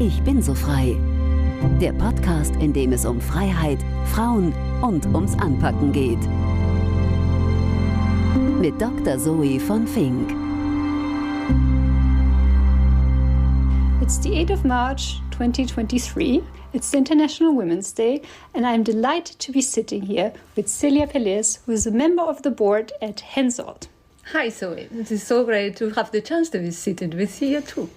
Ich bin so frei. Der Podcast, in dem es um Freiheit, Frauen und ums Anpacken geht. Mit Dr. Zoe von Fink. It's the 8th of March 2023. It's the International Women's Day, and I'm delighted to be sitting here with Celia Pelaz, who is a member of the board at Hensoldt. Hi, Zoe. It is so great to have the chance to be seated with you too.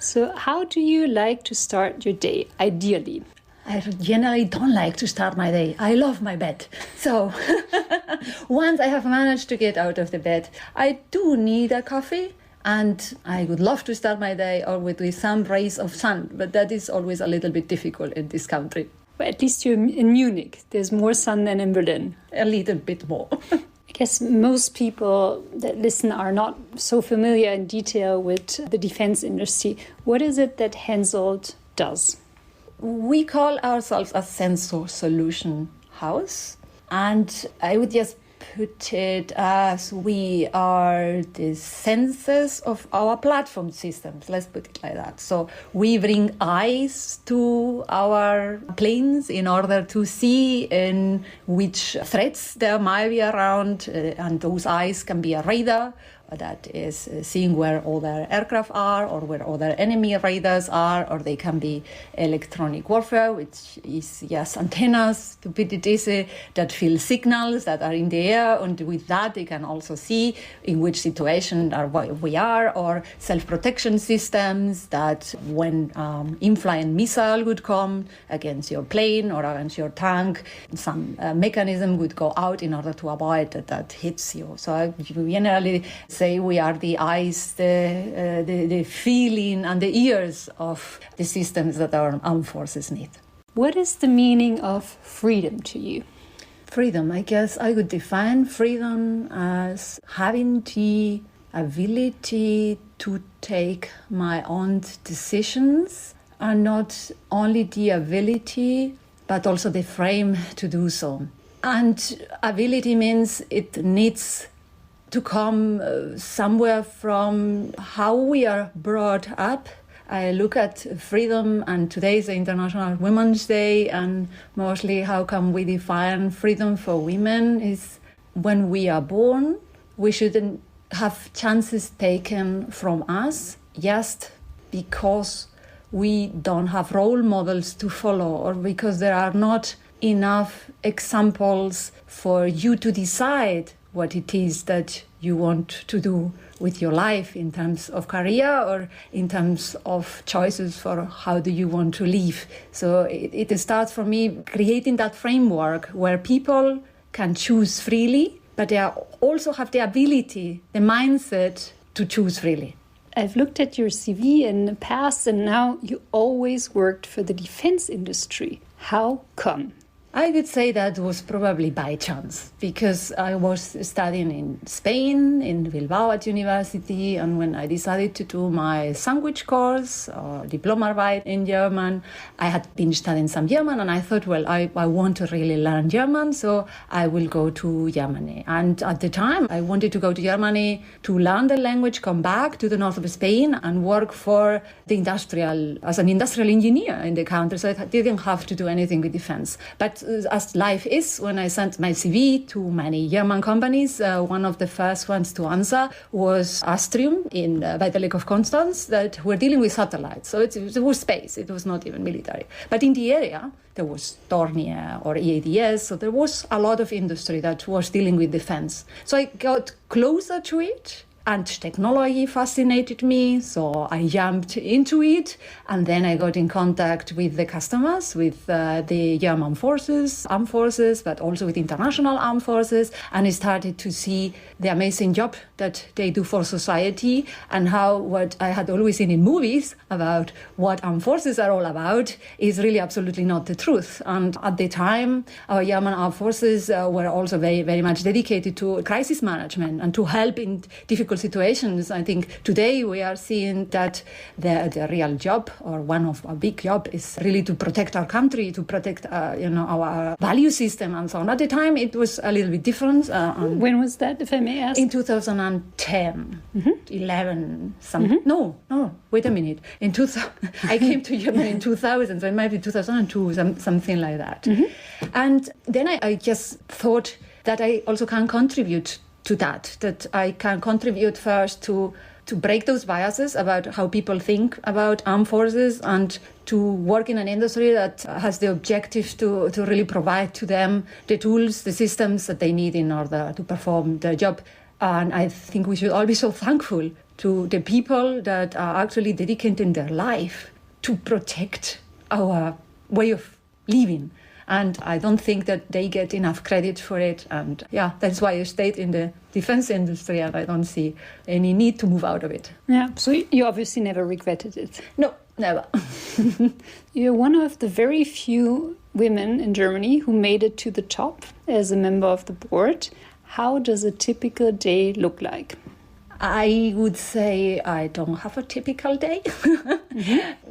So how do you like to start your day, ideally? I generally don't like to start my day. I love my bed. So once I have managed to get out of the bed, I do need a coffee. And I would love to start my day with some rays of sun, but that is always a little bit difficult in this country. But at least you're in Munich. There's more sun than in Berlin. A little bit more. I guess most people that listen are not so familiar in detail with the defense industry. What is it that Hensoldt does? We call ourselves a sensor solution house. And I would just put it as we are the sensors of our platform systems. Let's put it like that. So we bring eyes to our planes in order to see in which threats there might be around. And those eyes can be a radar that is seeing where other aircraft are or where other enemy radars are, or they can be electronic warfare, which is just antennas, to put it easy, that feel signals that are in the air, and with that they can also see in which situation we are, or self-protection systems that when in-flying missile would come against your plane or against your tank, some mechanism would go out in order to avoid that hits you. So I generally say we are the eyes, the feeling and the ears of the systems that our armed forces need. What is the meaning of freedom to you? Freedom, I guess I would define freedom as having the ability to take my own decisions, and not only the ability, but also the frame to do so. And ability means it needs to come somewhere from how we are brought up. I look at freedom, and today is the International Women's Day, and mostly how can we define freedom for women is when we are born, we shouldn't have chances taken from us just because we don't have role models to follow, or because there are not enough examples for you to decide what it is that you want to do with your life in terms of career or in terms of choices for how do you want to live. So it starts for me creating that framework where people can choose freely, but they also have the ability, the mindset to choose freely. I've looked at your CV in the past, and now you always worked for the defense industry. How come? I would say that was probably by chance, because I was studying in Spain, in Bilbao at university, and when I decided to do my sandwich course or Diplomarbeit in German, I had been studying some German, and I thought, well, I want to really learn German, so I will go to Germany. And at the time, I wanted to go to Germany to learn the language, come back to the north of Spain and work for the as an industrial engineer in the country, so I didn't have to do anything with defense. But as life is, when I sent my CV to many German companies, one of the first ones to answer was Astrium by the Lake of Constance, that were dealing with satellites. So it was space, it was not even military. But in the area, there was Dornier or EADS, so there was a lot of industry that was dealing with defense. So I got closer to it. And technology fascinated me, so I jumped into it. And then I got in contact with the customers, with the German forces, armed forces, but also with international armed forces. And I started to see the amazing job that they do for society, and how what I had always seen in movies about what armed forces are all about is really absolutely not the truth. And at the time, our German armed forces were also very, very much dedicated to crisis management and to help in difficult situations. I think today we are seeing that the real job, or one of our big job, is really to protect our country, to protect our value system and so on. At the time, it was a little bit different. When was that, if I may ask? In 2010, 11, no, wait a minute. In 2000, I came to Germany in 2000, so it might be 2002, something like that. And then I just thought that I also can contribute to that I can contribute first to break those biases about how people think about armed forces, and to work in an industry that has the objective to really provide to them the tools, the systems that they need in order to perform their job. And I think we should all be so thankful to the people that are actually dedicating their life to protect our way of living. And I don't think that they get enough credit for it. And yeah, that's why I stayed in the defense industry, and I don't see any need to move out of it. Yeah, so you obviously never regretted it. No, never. You're one of the very few women in Germany who made it to the top as a member of the board. How does a typical day look like? I would say I don't have a typical day.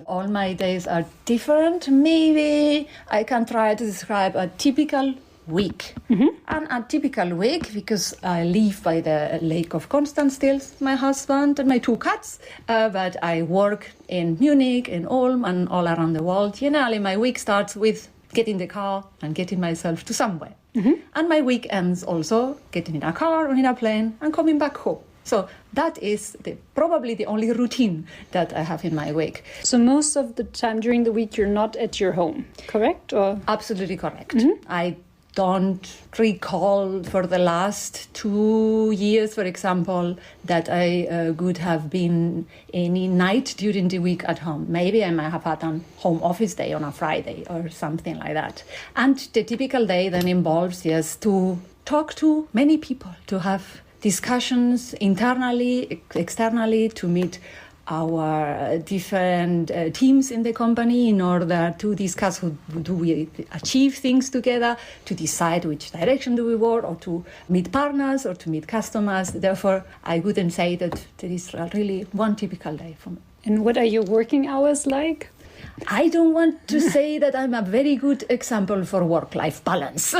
All my days are different. Maybe I can try to describe a typical week. And a typical week, because I live by the lake of Kunst still, my husband and my 2 cats, but I work in Munich, in Ulm, and all around the world. Generally, my week starts with getting in the car and getting myself to somewhere. And my week ends also getting in a car or in a plane and coming back home. So that is probably the only routine that I have in my week. So most of the time during the week, you're not at your home, correct? Or? Absolutely correct. I don't recall for the last 2 years, for example, that I would have been any night during the week at home. Maybe I might have had a home office day on a Friday or something like that. And the typical day then involves, yes, to talk to many people, to have discussions internally, externally, to meet our different teams in the company in order to discuss how do we achieve things together, to decide which direction do we work, or to meet partners or to meet customers. Therefore, I wouldn't say that there is really one typical day for me. And what are your working hours like? I don't want to say that I'm a very good example for work-life balance.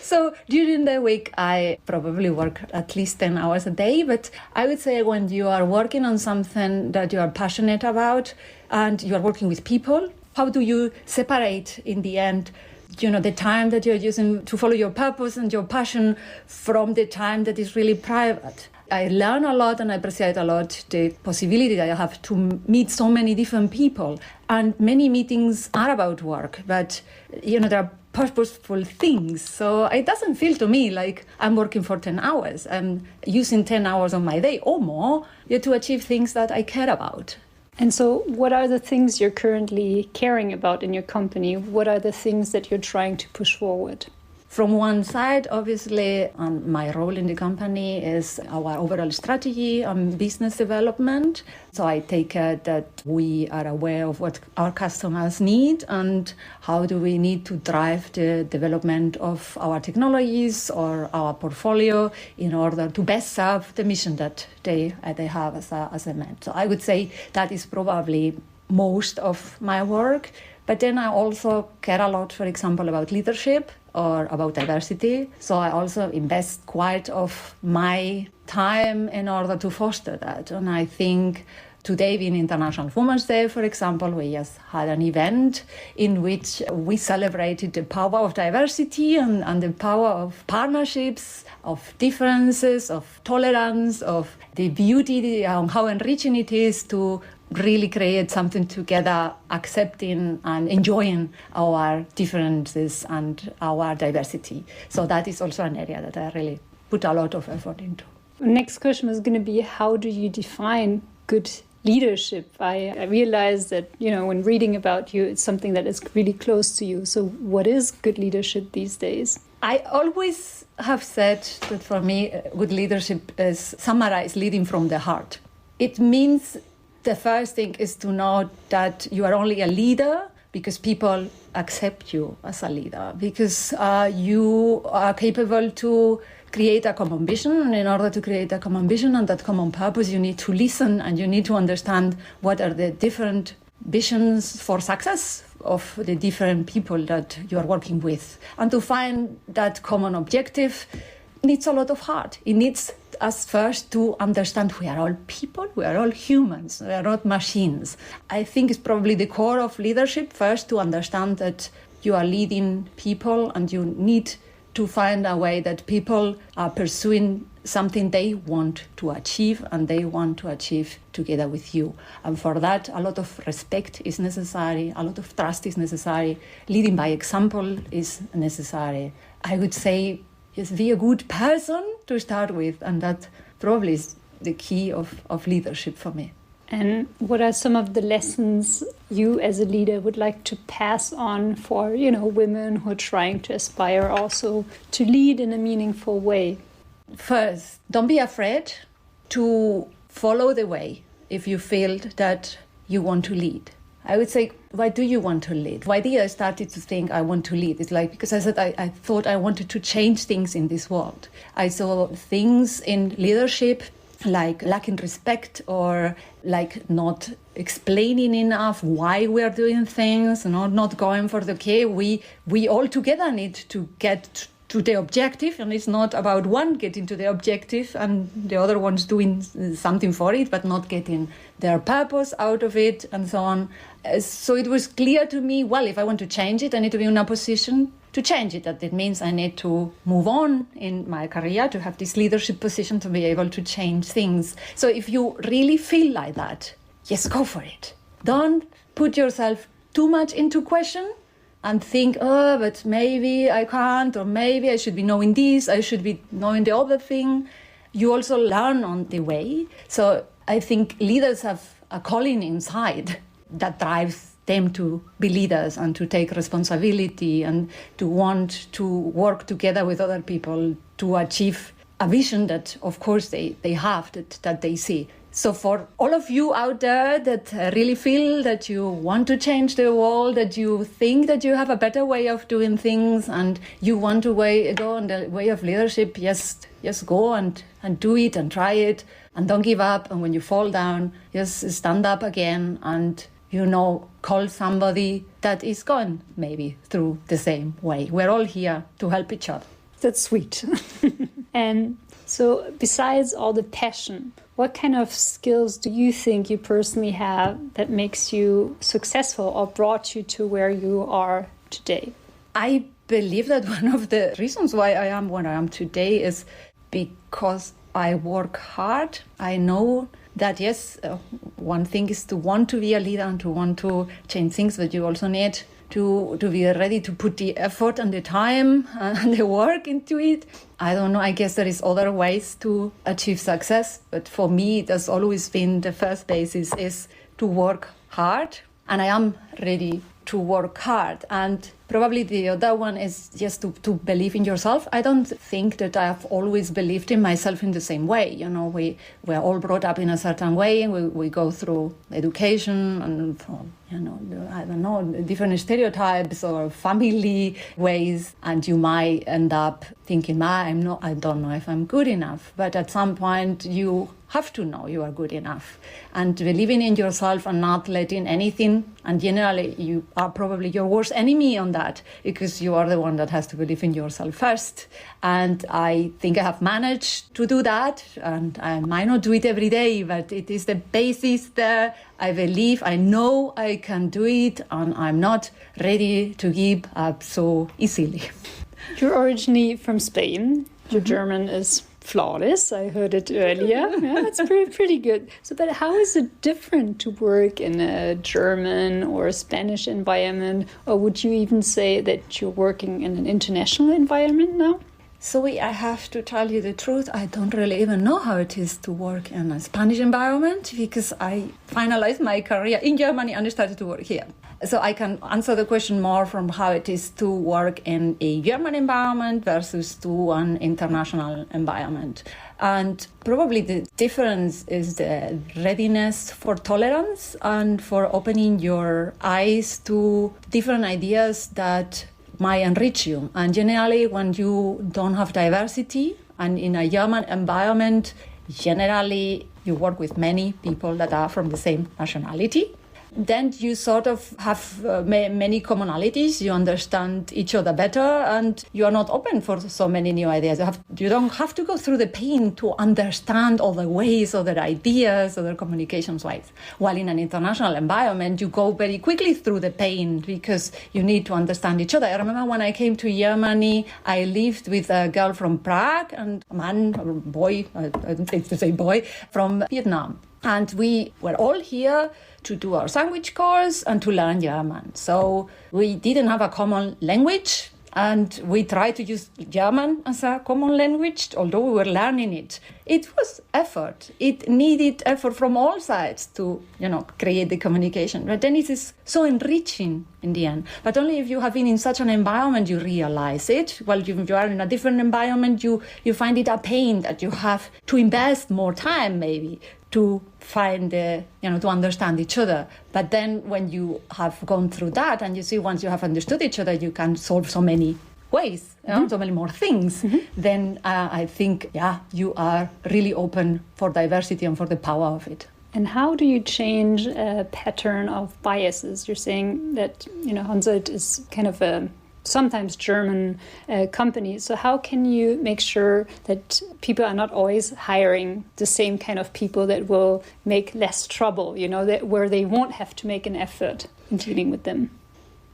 So during the week, I probably work at least 10 hours a day. But I would say when you are working on something that you are passionate about and you are working with people, how do you separate in the end, the time that you're using to follow your purpose and your passion from the time that is really private? I learn a lot and I appreciate a lot the possibility that I have to meet so many different people. And many meetings are about work, but, there are purposeful things. So it doesn't feel to me like I'm working for 10 hours. I'm using 10 hours of my day or more to achieve things that I care about. And so what are the things you're currently caring about in your company? What are the things that you're trying to push forward? From one side, obviously, my role in the company is our overall strategy and business development. So I take care that we are aware of what our customers need and how do we need to drive the development of our technologies or our portfolio in order to best serve the mission that they have as a man. So I would say that is probably most of my work. But then I also care a lot, for example, about leadership or about diversity. So I also invest quite of my time in order to foster that. And I think today being International Women's Day, for example, we just had an event in which we celebrated the power of diversity and the power of partnerships, of differences, of tolerance, of the beauty, how enriching it is to really create something together, accepting and enjoying our differences and our diversity. So that is also an area that I really put a lot of effort into. Next question is going to be, how do you define good leadership? I realize that, when reading about you, it's something that is really close to you. So what is good leadership these days? I always have said that for me, good leadership is summarized leading from the heart. It means the first thing is to know that you are only a leader because people accept you as a leader, because you are capable to create a common vision. And in order to create a common vision and that common purpose, you need to listen and you need to understand what are the different visions for success of the different people that you are working with. And to find that common objective needs a lot of heart. It needs us first to understand we are all people, we are all humans, we are not machines. I think it's probably the core of leadership, first to understand that you are leading people and you need to find a way that people are pursuing something they want to achieve and they want to achieve together with you. And for that, a lot of respect is necessary, a lot of trust is necessary, leading by example is necessary. I would say, just be a good person to start with, and that probably is the key of leadership for me. And what are some of the lessons you as a leader would like to pass on for, women who are trying to aspire also to lead in a meaningful way? First, don't be afraid to follow the way if you feel that you want to lead. I would say, why do you want to lead? Why did I started to think I want to lead? It's like, because I said I thought I wanted to change things in this world. I saw things in leadership like lacking respect or like not explaining enough why we are doing things, not going for the okay. We all together need to get to the objective, and it's not about one getting to the objective and the other one's doing something for it, but not getting their purpose out of it and so on. So it was clear to me, well, if I want to change it, I need to be in a position to change it. That means I need to move on in my career, to have this leadership position, to be able to change things. So if you really feel like that, yes, go for it. Don't put yourself too much into question and think, but maybe I can't, or maybe I should be knowing this, I should be knowing the other thing. You also learn on the way. So I think leaders have a calling inside that drives them to be leaders and to take responsibility and to want to work together with other people to achieve a vision that, of course, they have, that they see. So for all of you out there that really feel that you want to change the world, that you think that you have a better way of doing things and you want to go on the way of leadership, just go and do it and try it and don't give up. And when you fall down, just stand up again and, call somebody that is going maybe through the same way. We're all here to help each other. That's sweet. And so besides all the passion, what kind of skills do you think you personally have that makes you successful or brought you to where you are today? I believe that one of the reasons why I am where I am today is because I work hard. I know that, yes, one thing is to want to be a leader and to want to change things, but you also need to be ready to put the effort and the time and the work into it. I don't know, I guess there is other ways to achieve success, but for me it has always been the first basis is to work hard, and I am ready to work hard. And probably the other one is just to believe in yourself. I don't think that I have always believed in myself in the same way. We're all brought up in a certain way. We go through education and I don't know, different stereotypes or family ways, and you might end up thinking, I don't know if I'm good enough. But at some point you have to know you are good enough, and believing in yourself and not letting anything, and generally you are probably your worst enemy on that, because you are the one that has to believe in yourself first. And I think I have managed to do that, and I might not do it every day, but it is the basis there. I believe, I know I can do it, and I'm not ready to give up so easily. You're originally from Spain. Your German is flawless. I heard it earlier. Yeah, it's pretty good. So, but how is it different to work in a German or a Spanish environment? Or would you even say that you're working in an international environment now? So I have to tell you the truth, I don't really even know how it is to work in a Spanish environment, because I finalized my career in Germany and I started to work here. So I can answer the question more from how it is to work in a German environment versus to an international environment. And probably the difference is the readiness for tolerance and for opening your eyes to different ideas that might enrich you. And generally, when you don't have diversity, and in a German environment, generally you work with many people that are from the same nationality, then you sort of have many commonalities. You understand each other better, and you are not open for so many new ideas. You don't have to go through the pain to understand all the ways, other ideas, other communications ways. While in an international environment, you go very quickly through the pain because you need to understand each other. I remember when I came to Germany, I lived with a girl from Prague and a man, or boy, I don't think to say boy, from Vietnam. And we were all here to do our language course and to learn German. So we didn't have a common language, and we tried to use German as a common language, although we were learning it. It was effort. It needed effort from all sides to, create the communication. But then it is so enriching in the end. But only if you have been in such an environment, you realize it. While you are in a different environment, you find it a pain that you have to invest more time, maybe, to find, to understand each other. But then when you have gone through that and you see once you have understood each other, you can solve so many ways, so many more things, then I think, you are really open for diversity and for the power of it. And how do you change a pattern of biases? You're saying that, Hensoldt is kind of a sometimes German company. So how can you make sure that people are not always hiring the same kind of people that will make less trouble, that where they won't have to make an effort in dealing with them?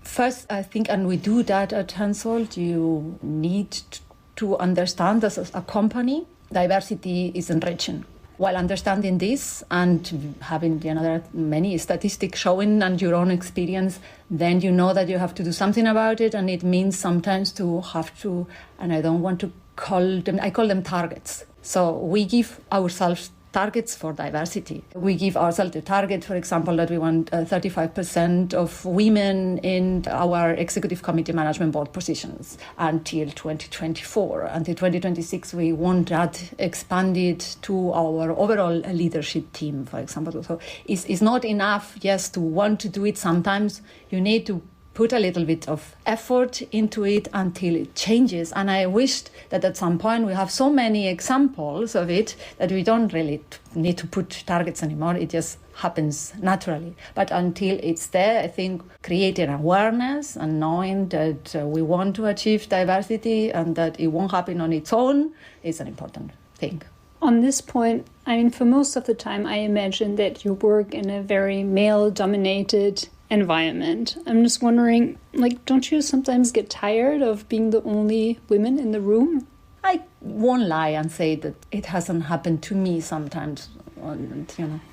First, I think, and we do that at Hensoldt, you need to understand as a company, diversity is enriching. While understanding this and having, there are many statistics showing and your own experience, then you know that you have to do something about it. And it means sometimes to have to, and I don't want to call them, I call them targets. So we give ourselves targets for diversity. We give ourselves a target, for example, that we want 35% of women in our executive committee management board positions until 2024. Until 2026, we want that expanded to our overall leadership team, for example. So it's not enough just to want to do it. Sometimes you need to put a little bit of effort into it until it changes. And I wished that at some point we have so many examples of it that we don't really need to put targets anymore. It just happens naturally. But until it's there, I think creating awareness and knowing that we want to achieve diversity and that it won't happen on its own is an important thing. On this point, for most of the time, I imagine that you work in a very male-dominated environment. I'm just wondering, don't you sometimes get tired of being the only women in the room? I won't lie and say that it hasn't happened to me sometimes,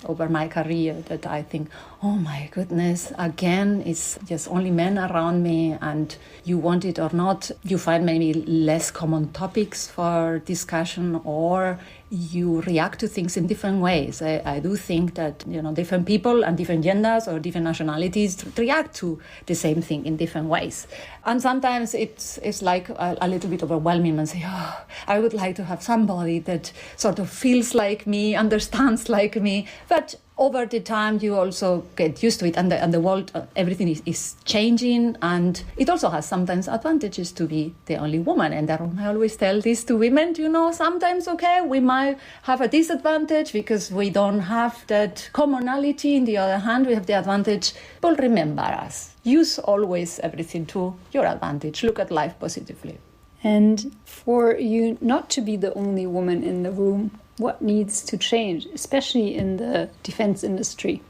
over my career, that I think, oh my goodness, again, it's just only men around me, and you want it or not, you find maybe less common topics for discussion, or you react to things in different ways. I do think that, different people and different genders or different nationalities react to the same thing in different ways. And sometimes it's like a little bit overwhelming and say, oh, I would like to have somebody that sort of feels like me, understands like me. But over the time, you also get used to it, and the world, everything is changing, and it also has sometimes advantages to be the only woman. And I always tell this to women, sometimes, we might have a disadvantage because we don't have that commonality. On the other hand, we have the advantage. But remember us. Use always everything to your advantage. Look at life positively. And for you not to be the only woman in the room, what needs to change, especially in the defense industry?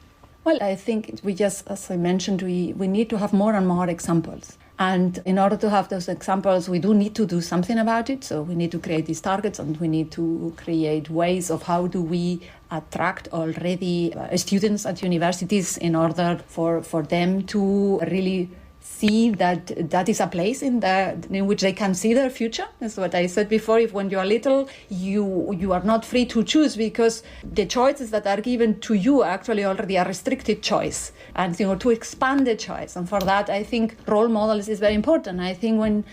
Well, I think we just, as I mentioned, we need to have more and more examples. And in order to have those examples, we do need to do something about it. So we need to create these targets, and we need to create ways of how do we attract already students at universities in order for them to really see that is a place in which they can see their future. That's what I said before. If when you are little, you are not free to choose, because the choices that are given to you actually already a restricted choice, and to expand the choice. And for that, I think role models is very important. I think when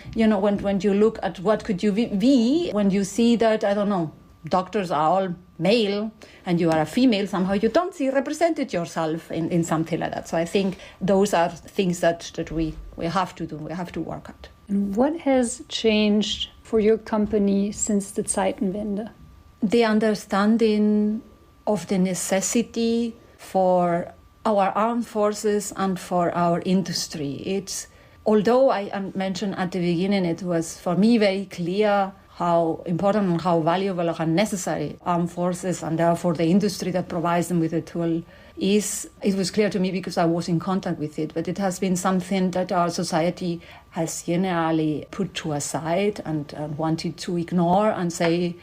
you look at what could you be, when you see that, I don't know, doctors are all male and you are a female, somehow you don't see represented yourself in something like that. So I think those are things that we have to do, we have to work at. And what has changed for your company since the Zeitenwende? The understanding of the necessity for our armed forces and for our industry. Although I mentioned at the beginning, it was for me very clear how important and how valuable and how necessary armed forces and therefore the industry that provides them with the tool is. It was clear to me because I was in contact with it, but it has been something that our society has generally put to a side and wanted to ignore and say,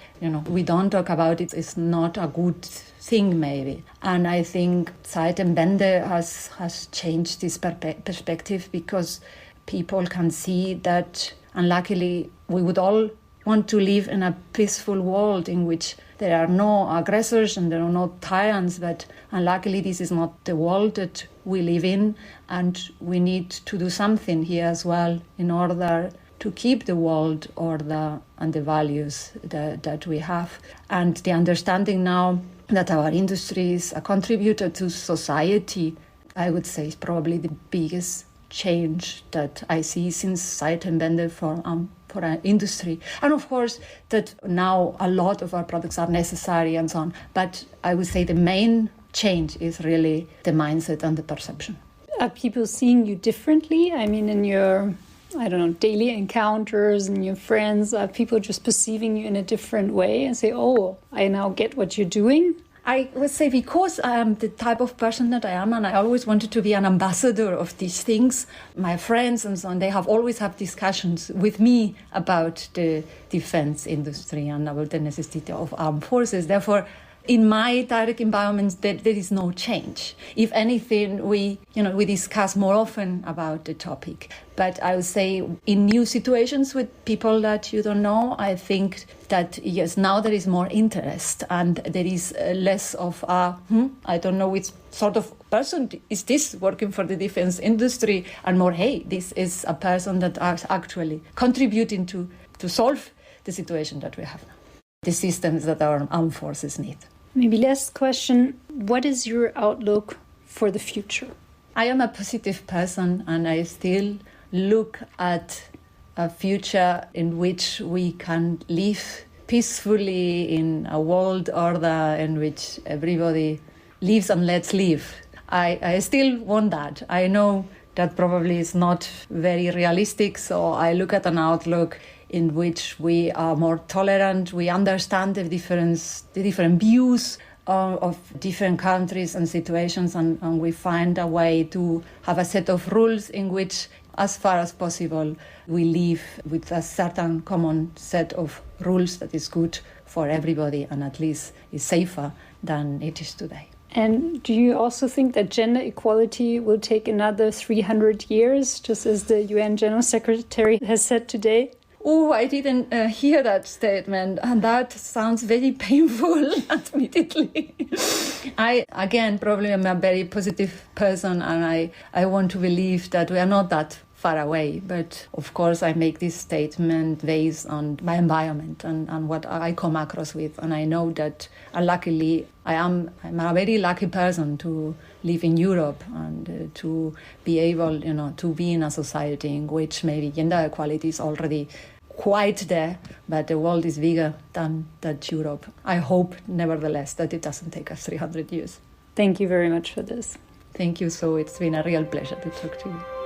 we don't talk about it, it's not a good thing maybe. And I think Zeitenwende has changed this perspective, because people can see that, and luckily we would all want to live in a peaceful world in which there are no aggressors and there are no tyrants, but unluckily this is not the world that we live in, and we need to do something here as well in order to keep the world order and the values that we have. And the understanding now that our industry is a contributor to society, I would say, is probably the biggest change that I see since Zeitenwende for our industry. And of course that now a lot of our products are necessary and so on. But I would say the main change is really the mindset and the perception. Are people seeing you differently? I mean, in your, daily encounters and your friends, are people just perceiving you in a different way and say, oh, I now get what you're doing? I would say because I am the type of person that I am, and I always wanted to be an ambassador of these things, my friends and so on, they have always had discussions with me about the defense industry and about the necessity of armed forces. Therefore, in my direct environment, there is no change. If anything, we discuss more often about the topic. But I would say in new situations with people that you don't know, I think that, yes, now there is more interest and there is less of I don't know which sort of person is this working for the defense industry, and more, hey, this is a person that is actually contributing to solve the situation that we have now, the systems that our armed forces need. Maybe last question, what is your outlook for the future? I am a positive person, and I still look at a future in which we can live peacefully in a world order in which everybody lives and lets live. I still want that. I know that probably is not very realistic, so I look at an outlook in which we are more tolerant, we understand the different views of different countries and situations, and we find a way to have a set of rules in which, as far as possible, we live with a certain common set of rules that is good for everybody and at least is safer than it is today. And do you also think that gender equality will take another 300 years, just as the UN General Secretary has said today? Oh, I didn't hear that statement, and that sounds very painful, admittedly. I probably am a very positive person, and I want to believe that we are not that far away. But of course, I make this statement based on my environment and what I come across with. And I know that, luckily, I'm a very lucky person to live in Europe and to be able, to be in a society in which maybe gender equality is already quite there, but the world is bigger than Europe. I hope, nevertheless, that it doesn't take us 300 years. Thank you very much for this. Thank you. So it's been a real pleasure to talk to you.